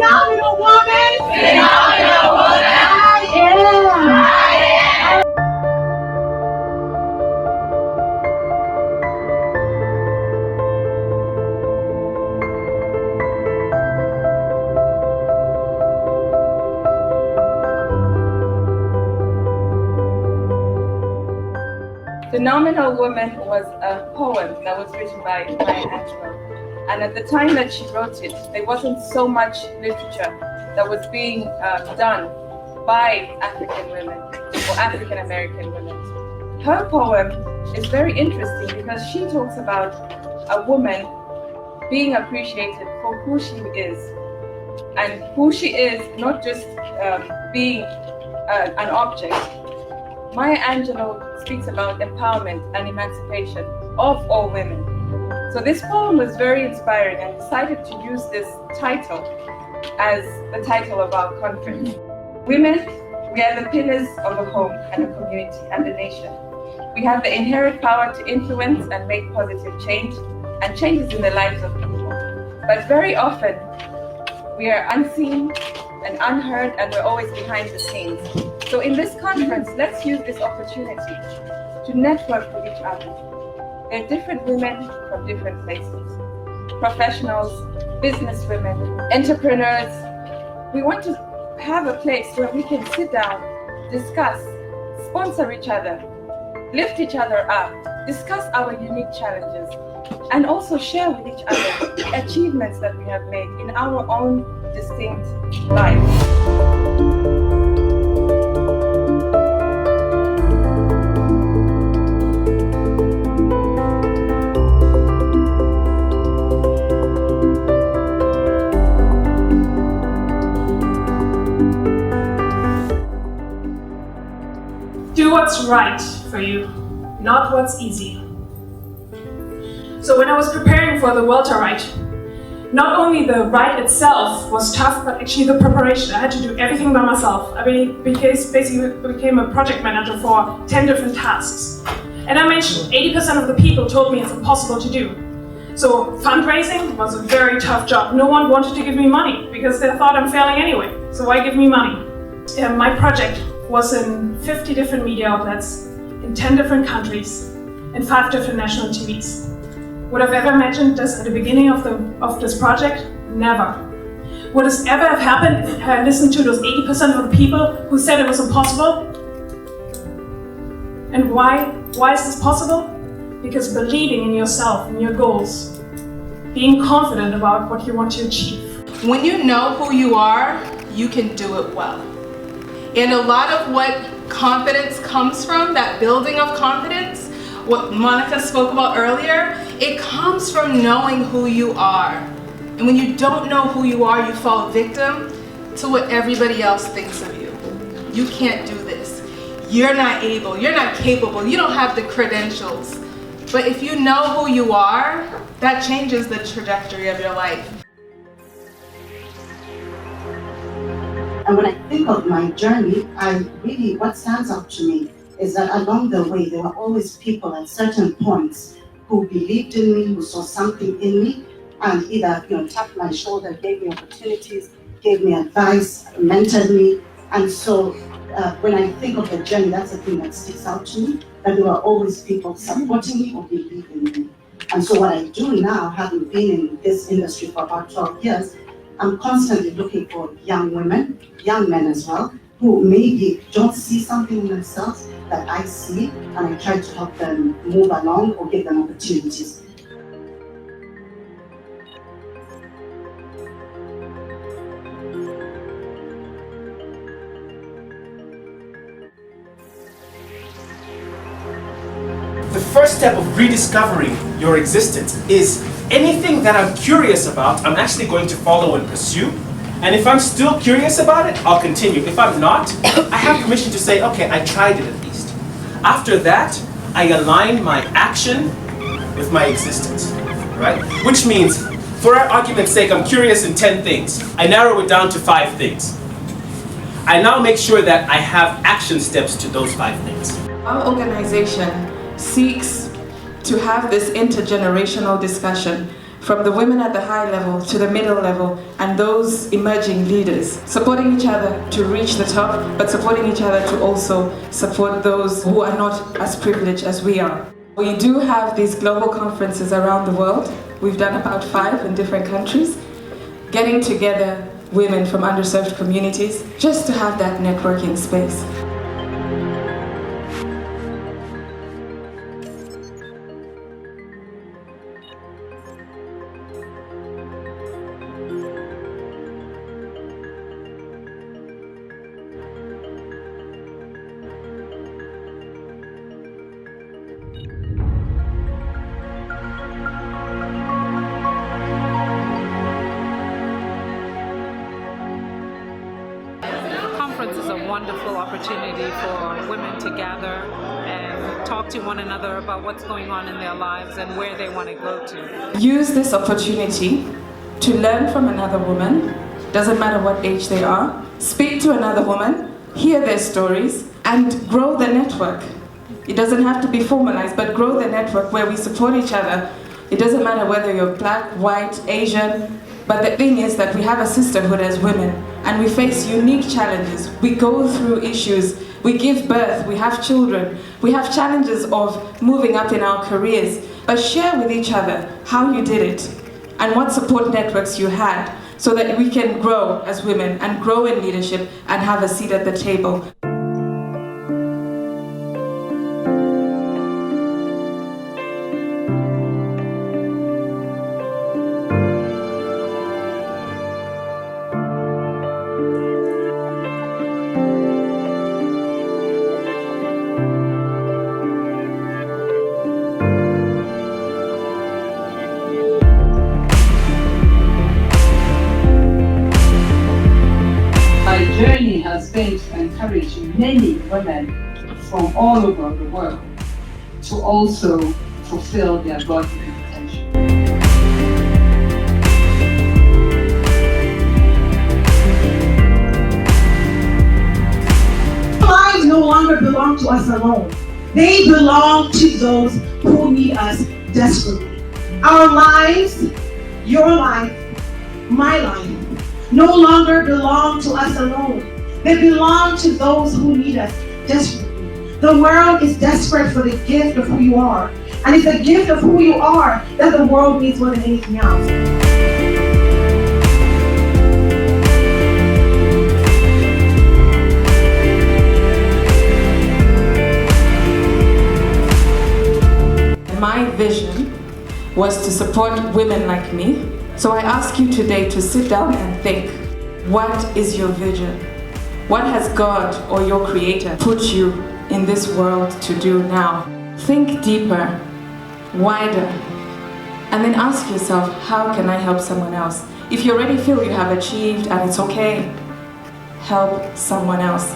Phenomenal woman! Phenomenal woman! I am! Phenomenal Woman was a poem that was written by Maya Angelou. And at the time that she wrote it, there wasn't so much literature that was being done by African women or African American women. Her poem is very interesting because she talks about a woman being appreciated for who she is. And who she is, not just being an object. Maya Angelou speaks about empowerment and emancipation of all women. So this poem was very inspiring, and I decided to use this title as the title of our conference. Women, we are the pillars of a home and a community and a nation. We have the inherent power to influence and make positive change and changes in the lives of people. But very often, we are unseen and unheard, and we're always behind the scenes. So in this conference, let's use this opportunity to network with each other. There are different women from different places, professionals, businesswomen, entrepreneurs. We want to have a place where we can sit down, discuss, sponsor each other, lift each other up, discuss our unique challenges, and also share with each other the achievements that we have made in our own distinct lives. Do what's right for you, not what's easy. So when I was preparing for the Welter Rite, not only the ride itself was tough, but actually the preparation. I had to do everything by myself. I basically became a project manager for 10 different tasks. And I mentioned 80% of the people told me it's impossible to do. So fundraising was a very tough job. No one wanted to give me money because they thought I'm failing anyway. So why give me money? My project was in 50 different media outlets, in 10 different countries, and 5 different national TVs. Would I have ever imagined this at the beginning of this project? Never. Would this ever have happened if I listened to those 80% of the people who said it was impossible? And why? Why is this possible? Because believing in yourself and your goals, being confident about what you want to achieve. When you know who you are, you can do it well. And a lot of what confidence comes from, that building of confidence, what Monica spoke about earlier, it comes from knowing who you are. And when you don't know who you are, you fall victim to what everybody else thinks of you. You can't do this. You're not able, you're not capable, you don't have the credentials. But if you know who you are, that changes the trajectory of your life. And when I think of my journey, what stands out to me is that along the way, there were always people at certain points who believed in me, who saw something in me, and either tapped my shoulder, gave me opportunities, gave me advice, mentored me. And so when I think of the journey, that's the thing that sticks out to me, that there were always people supporting me or believing in me. And so what I do now, having been in this industry for about 12 years, I'm constantly looking for young women, young men as well, who maybe don't see something in themselves that I see, and I try to help them move along or give them opportunities. The first step of rediscovering your existence is anything that I'm curious about, I'm actually going to follow and pursue. And if I'm still curious about it, I'll continue. If I'm not, I have permission to say, okay, I tried it at least. After that, I align my action with my existence, right? Which means, for our argument's sake, I'm curious in 10 things. I narrow it down to 5 things. I now make sure that I have action steps to those 5 things. Our organization seeks to have this intergenerational discussion from the women at the high level to the middle level and those emerging leaders, supporting each other to reach the top, but supporting each other to also support those who are not as privileged as we are. We do have these global conferences around the world. We've done about 5 in different countries, getting together women from underserved communities just to have that networking space. Conference is a wonderful opportunity for women to gather and talk to one another about what's going on in their lives and where they want to go to. Use this opportunity to learn from another woman, doesn't matter what age they are, speak to another woman, hear their stories, and grow the network. It doesn't have to be formalized, but grow the network where we support each other. It doesn't matter whether you're black, white, Asian, but the thing is that we have a sisterhood as women, and we face unique challenges. We go through issues, we give birth, we have children, we have challenges of moving up in our careers, but share with each other how you did it and what support networks you had so that we can grow as women and grow in leadership and have a seat at the table. My journey has been to encourage many women from all over the world to also fulfill their God-given potential. Lives no longer belong to us alone. They belong to those who need us desperately. Our lives, your life, my life, no longer belong to us alone. They belong to those who need us desperately. The world is desperate for the gift of who you are. And it's the gift of who you are that the world needs more than anything else. My vision was to support women like me. So I ask you today to sit down and think, what is your vision? What has God or your Creator put you in this world to do now? Think deeper, wider, and then ask yourself, how can I help someone else? If you already feel you have achieved and it's okay, help someone else.